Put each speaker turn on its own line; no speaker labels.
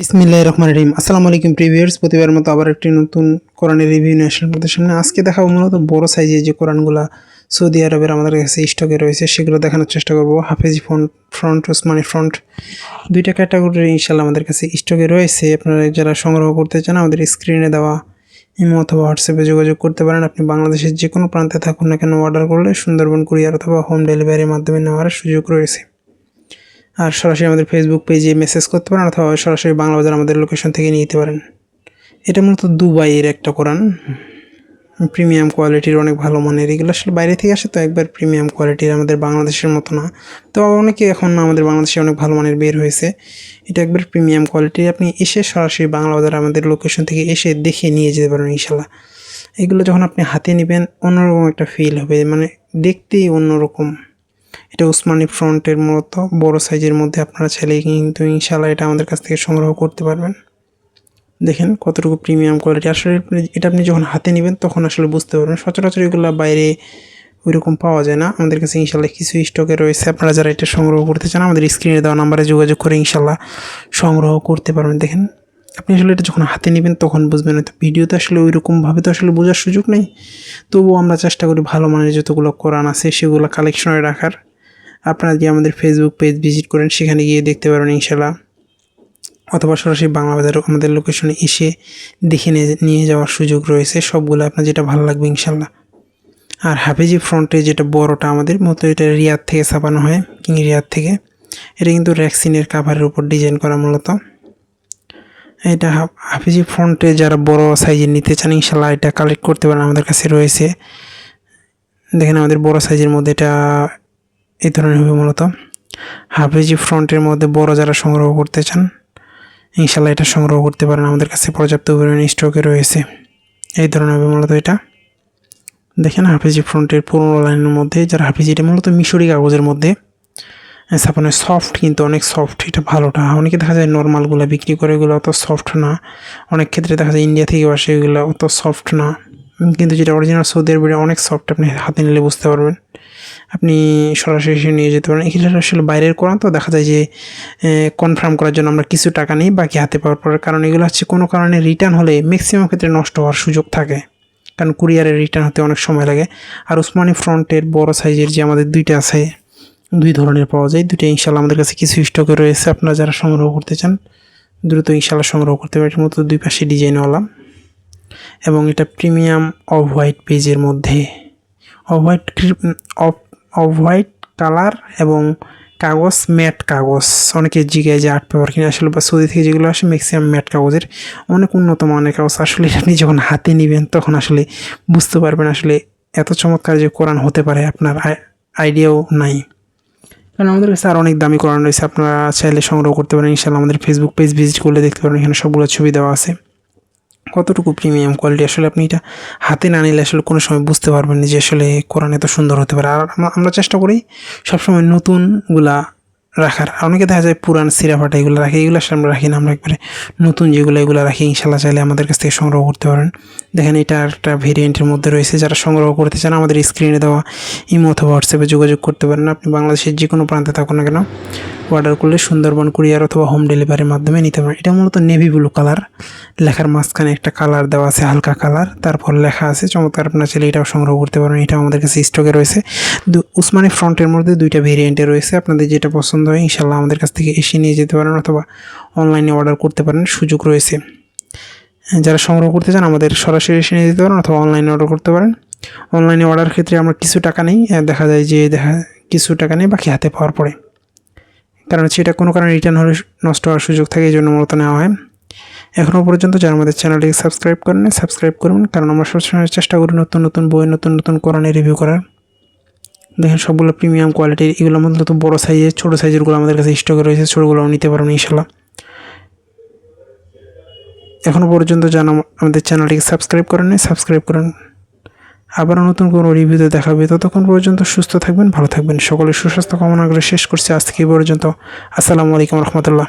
বিসমিল্লাহির রহমানির রহিম। আসসালামু আলাইকুম প্রিভিউয়ার্স, প্রতিবারের মতো আবার একটি নতুন কোরআনের রিভিউ নিয়ে আসলাম আপনাদের সামনে। আজকে দেখাবো মূলত বড় সাইজের যে কোরআনগুলো সৌদি আরবের আমাদের কাছে স্টকে রয়েছে সেগুলো দেখানোর চেষ্টা করব। হাফেজি ফ্রন্ট, ওসমানী ফ্রন্ট, দুইটা ক্যাটাগরি ইনশাআল্লাহ আমাদের কাছে স্টকে রয়েছে। আপনারা যারা সংগ্রহ করতে চান আমাদের স্ক্রিনে দেওয়া ইমো অথবা হোয়াটসঅ্যাপে যোগাযোগ করতে পারেন। আপনি বাংলাদেশের যে কোনো প্রান্তে থাকুন না কেন অর্ডার করলে সুন্দরবন কুরিয়ার অথবা হোম ডেলিভারির মাধ্যমে নেওয়ার সুযোগ রয়েছে। আর সরাসরি আমাদের ফেসবুক পেজে মেসেজ করতে পারেন অথবা সরাসরি বাংলা বাজার আমাদের লোকেশন থেকে নিয়ে যেতে পারেন। এটা মূলত দুবাইয়ের একটা কোরআন, প্রিমিয়াম কোয়ালিটির, অনেক ভালো মানের। এগুলো আসলে বাইরে থেকে আসে তো একবার প্রিমিয়াম কোয়ালিটির, আমাদের বাংলাদেশের মতো না। তো অনেকে এখন আমাদের বাংলাদেশে অনেক ভালো মানের বের হয়েছে। এটা একবার প্রিমিয়াম কোয়ালিটির, আপনি এসে সরাসরি বাংলা বাজার আমাদের লোকেশন থেকে এসে দেখে নিয়ে যেতে পারেন ইনশাল্লাহ। এগুলো যখন আপনি হাতে নেবেন অন্যরকম একটা ফিল হবে, মানে দেখতেই অন্যরকম। এটা ওসমানী ফ্রন্টের মতো বড় সাইজের মধ্যে আপনারা চাইলে কিন্তু ইনশাআল্লাহ এটা আমাদের কাছ থেকে সংগ্রহ করতে পারবেন। দেখেন কতটুকু প্রিমিয়াম কোয়ালিটি। আসলে এটা আপনি যখন হাতে নেবেন তখন আসলে বুঝতে পারবেন। সচরাচর এগুলো বাইরে ওইরকম পাওয়া যায় না। আমাদের কাছে ইনশাআল্লাহ কিছু স্টকে রয়েছে। আপনারা যারা এটা সংগ্রহ করতে চান আমাদের স্ক্রিনে দেওয়া নাম্বারে যোগাযোগ করে ইনশাআল্লাহ সংগ্রহ করতে পারবেন। দেখেন আপনি আসলে এটা যখন হাতে নেবেন তখন বুঝবেন। হয়তো ভিডিওতে আসলে ওইরকমভাবে তো আসলে বোঝার সুযোগ নেই, তবুও আমরা চেষ্টা করি ভালো মানের যতগুলো কোরআন আছে সেগুলো কালেকশনে রাখার। আপনারা যদি আমাদের ফেসবুক পেজ ভিজিট করেন সেখানে গিয়ে দেখতে পারবেন ইনশাআল্লাহ, অথবা সরাসরি বাংলা বাজার আমাদের লোকেশনে এসে দেখে নিয়ে যাওয়ার সুযোগ রয়েছে। সবগুলো আপনার যেটা ভালো লাগবে ইনশাআল্লাহ। আর হাফেজি ফ্রন্টে যেটা বড়টা আমাদের মতো, এটা রিয়াদ থেকে ছাপানো হয়, রিয়াদ থেকে। এটা কিন্তু র্যাক্সিনের কাভারের উপর ডিজাইন করা মূলত। এটা হাফেজি ফ্রন্টে যারা বড় সাইজের নিতে চান ইনশাআল্লাহ এটা কালেক্ট করতে পারেন, আমাদের কাছে রয়েছে। দেখেন আমাদের বড় সাইজের মধ্যে এটা এই ধরনের হবে মূলত। হাফেজি ফ্রন্টের মধ্যে বড় যারা সংগ্রহ করতে চান ইনশাআল্লাহ এটা সংগ্রহ করতে পারেন, আমাদের কাছে পর্যাপ্ত পরিমাণে স্টকে রয়েছে। এই ধরনের হবে মূলত এটা। দেখেন হাফেজি ফ্রন্টের পুরোনো লাইনের মধ্যে যারা হাফেজি, এটা মূলত মিশরি কাগজের মধ্যে ছাপানো, সফট, কিন্তু অনেক সফট। এটা ভালোটা। অনেকে দেখা যায় নর্মালগুলো বিক্রি করে, এগুলো অত সফট না। অনেক ক্ষেত্রে দেখা যায় ইন্ডিয়া থেকে আসে, এগুলো অত সফট না, কিন্তু যেটা অরিজিনাল সৌদি আরবের অনেক সফট। আপনি হাতে নিলে বুঝতে পারবেন। আপনি সরাসরি এসে নিয়ে যেতে পারেন। এগুলো আসলে বাইরের কোরআন তো দেখা যায় যে কনফার্ম করার জন্য আমরা কিছু টাকা নিই বাকি হাতে পাওয়ার পর, কারণ এগুলো হচ্ছে কোনো কারণে রিটার্ন হলে ম্যাক্সিমাম ক্ষেত্রে নষ্ট হওয়ার সুযোগ থাকে, কারণ কুরিয়ারের রিটার্ন হতে অনেক সময় লাগে। আর ওসমানী ফ্রন্টের বড় সাইজের যে আমাদের দুইটা আছে, দুই ধরনের পাওয়া যায়, দুইটা ইনশাআল্লাহ আমাদের কাছে কিছু স্টকে রয়েছে। আপনারা যারা সংগ্রহ করতে চান দ্রুত ইনশাআল্লাহ সংগ্রহ করতে পারেন। এটার মতো দুই পাশে ডিজাইনওয়ালা, এবং এটা প্রিমিয়াম অফ হোয়াইট পেজের মধ্যে, অফ হোয়াইট কালার এবং কাগজ, ম্যাট কাগজ। অনেকে জিজ্ঞাসা যে আর্ট পেপার কিনে, আসলে বা সৌদি থেকে যেগুলো আসে ম্যাক্সিমাম ম্যাট কাগজের, অনেক উন্নত মানের কাগজ। আসলে আপনি যখন হাতে নেবেন তখন আসলে বুঝতে পারবেন আসলে এত চমৎকার যে কোরআন হতে পারে আপনার আইডিয়াও নাই, কারণ আমাদের কাছে আর অনেক দামি কোরআন রয়েছে। আপনারা চাইলে সংগ্রহ করতে পারেন ইনশাআল্লাহ। আমাদের ফেসবুক পেজ ভিজিট করলে দেখতে পারেন, এখানে সবগুলো ছবি দেওয়া আছে। কতটুকু প্রিমিয়াম কোয়ালিটি আসলে আপনি এটা হাতে না নিলে আসলে কোনো সময় বুঝতে পারবেন না যে আসলে কোরআন এত সুন্দর হতে পারে। আর আমরা চেষ্টা করি সবসময় নতুনগুলা রাখার। অনেকে দেখা যায় পুরান সিরাফাটা এগুলো রাখি, এগুলো আসলে আমরা রাখি না। আমরা একবারে নতুন যেগুলো এগুলো রাখি ইনশাআল্লাহ, চাইলে আমাদের কাছ থেকে সংগ্রহ করতে পারেন। দেখেন এটা একটা ভেরিয়েন্টের মধ্যে রয়েছে। যারা সংগ্রহ করতে চান আমাদের স্ক্রিনে দেওয়া ইমো অথবা হোয়াটসঅ্যাপে যোগাযোগ করতে পারেন। আপনি বাংলাদেশের যে কোনো প্রান্তে থাকুন না কেন অর্ডার করলে সুন্দরবন কুরিয়ার অথবা হোম ডেলিভারির মাধ্যমে নিতে পারেন। এটা মূলত নেভি ব্লু কালার, লেখার মাঝখানে একটা কালার দেওয়া আছে, হালকা কালার, তারপর লেখা আছে চমৎকার। আপনার চাইলে এটাও সংগ্রহ করতে পারেন। এটা আমাদের কাছে স্টকে রয়েছে। ওসমানী ফ্রন্টের মধ্যে দুইটা ভেরিয়েন্টে রয়েছে। আপনাদের যেটা পছন্দ হয় ইনশাআল্লাহ আমাদের কাছ থেকে এসে নিয়ে যেতে পারেন অথবা অনলাইনে অর্ডার করতে পারেন, সুযোগ রয়েছে। যারা সংগ্রহ করতে চান আমাদের সরাসরি এসে নিয়ে যেতে পারেন অথবা অনলাইনে অর্ডার করতে পারেন। অনলাইনে অর্ডার ক্ষেত্রে আমরা কিছু টাকা নেই, দেখা যায় যে কিছু টাকা নেই বাকি হাতে পাওয়ার পরে, কারণ হচ্ছে এটা কোনো কারণে রিটার্ন হলে নষ্ট হওয়ার সুযোগ থাকে, এই জন্য মূলত নেওয়া হয়। এখনও পর্যন্ত যারা আমাদের চ্যানেলটিকে সাবস্ক্রাইব করেন সাবস্ক্রাইব করবেন, কারণ আমরা সবসময় চেষ্টা করি নতুন নতুন বই, নতুন নতুন কোরআনের রিভিউ করার। দেখেন সবগুলো প্রিমিয়াম কোয়ালিটির। এগুলো মূলত বড় সাইজের, ছোটো সাইজেরগুলো আমাদের কাছে স্টকে রয়েছে, ছোটোগুলোও নিতে পারবেন ইনশাআল্লাহ। এখনও পর্যন্ত যারা আমাদের চ্যানেলটিকে সাবস্ক্রাইব করেন সাবস্ক্রাইব করেন। আবারও নতুন কোনো রিভিউতে দেখাবে। ততক্ষণ পর্যন্ত সুস্থ থাকবেন, ভালো থাকবেন। সকলের সুস্বাস্থ্য কামনা করে শেষ করছি আজকে এই পর্যন্ত। আসসালামু আলাইকুম রহমতুল্লাহ।